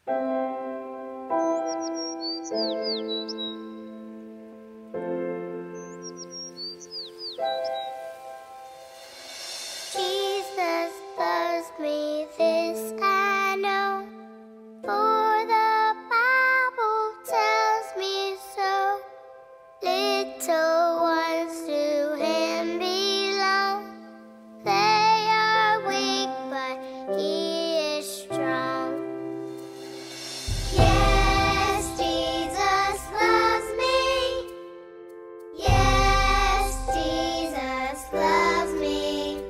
Jesus loves me, this I know, for the Bible tells me so. Little ones to Him belong. They are weak, but He is strong. Yes, Jesus loves me. Yes, Jesus loves me.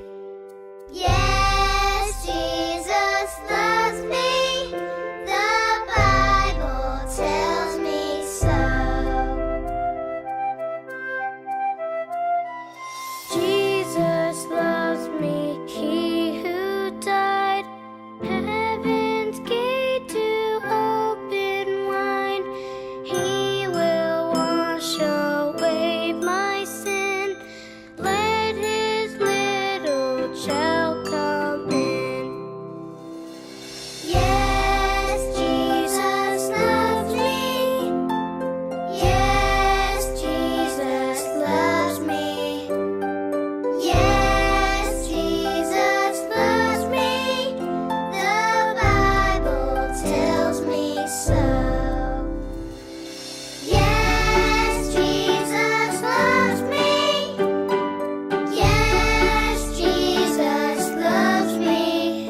Yes, Jesus loves me. The Bible tells me so. Jesus loves me, He who died, heaven's gate to open wide. He will wash away my sin. Let His little child come in. Yes, Jesus loves me. Yes, Jesus loves me. Yes, Jesus loves me. The Bible tells me so. Yes, Jesus loves me. Yes, Jesus loves me.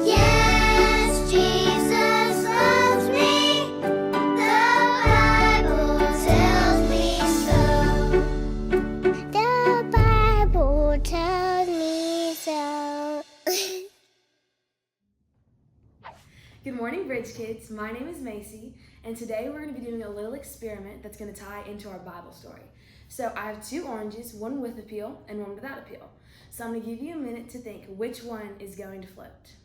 Yes, Jesus loves me. The Bible tells me so. The Bible tells me so. Good morning, Bridge Kids. My name is Macy, and today we're going to be doing a little experiment that's going to tie into our Bible story. So I have two oranges, one with a peel and one without a peel. So I'm going to give you a minute to think which one is going to float.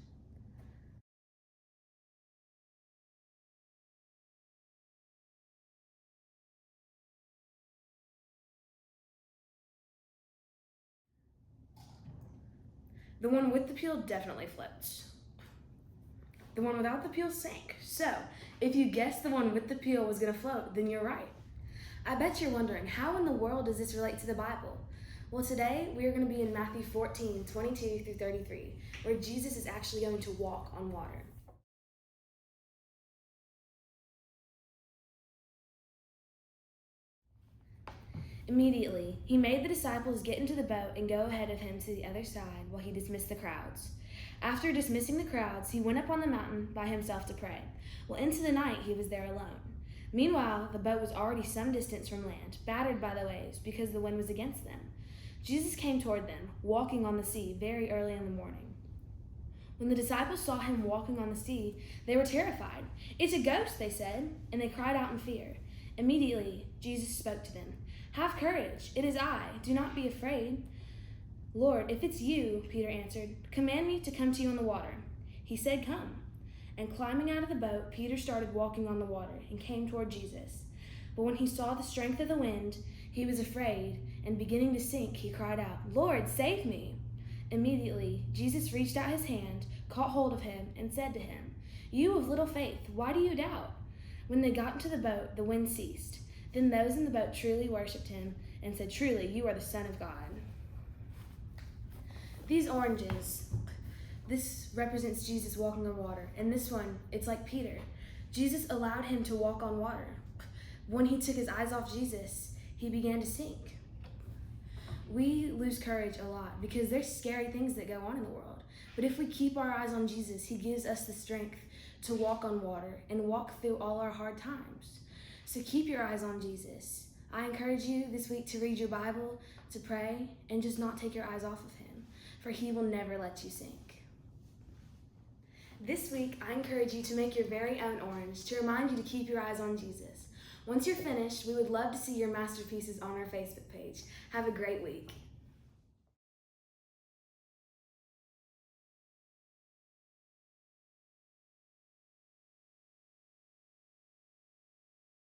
The one with the peel definitely floats. The one without the peel sank. So if you guessed the one with the peel was going to float, then you're right. I bet you're wondering, how in the world does this relate to the Bible? Well, today we are going to be in Matthew 14, 22 through 33, where Jesus is actually going to walk on water. Immediately, he made the disciples get into the boat and go ahead of him to the other side while he dismissed the crowds. After dismissing the crowds, he went up on the mountain by himself to pray. Well, into the night he was there alone. Meanwhile, the boat was already some distance from land, battered by the waves because the wind was against them. Jesus came toward them, walking on the sea very early in the morning. When the disciples saw him walking on the sea, they were terrified. "It's a ghost," they said, and they cried out in fear. Immediately, Jesus spoke to them. "Have courage, it is I, do not be afraid." "Lord, if it's you," Peter answered, "command me to come to you on the water." He said, "Come." And climbing out of the boat, Peter started walking on the water and came toward Jesus. But when he saw the strength of the wind, he was afraid, and beginning to sink, he cried out, "Lord, save me." Immediately, Jesus reached out his hand, caught hold of him, and said to him, "You of little faith, why do you doubt?" When they got into the boat, the wind ceased. Then those in the boat truly worshipped him and said, "Truly, you are the Son of God." These oranges, this represents Jesus walking on water. And this one, it's like Peter. Jesus allowed him to walk on water. When he took his eyes off Jesus, he began to sink. We lose courage a lot because there's scary things that go on in the world. But if we keep our eyes on Jesus, he gives us the strength to walk on water and walk through all our hard times. So keep your eyes on Jesus. I encourage you this week to read your Bible, to pray, and just not take your eyes off of him, for he will never let you sink. This week, I encourage you to make your very own orange to remind you to keep your eyes on Jesus. Once you're finished, we would love to see your masterpieces on our Facebook page. Have a great week.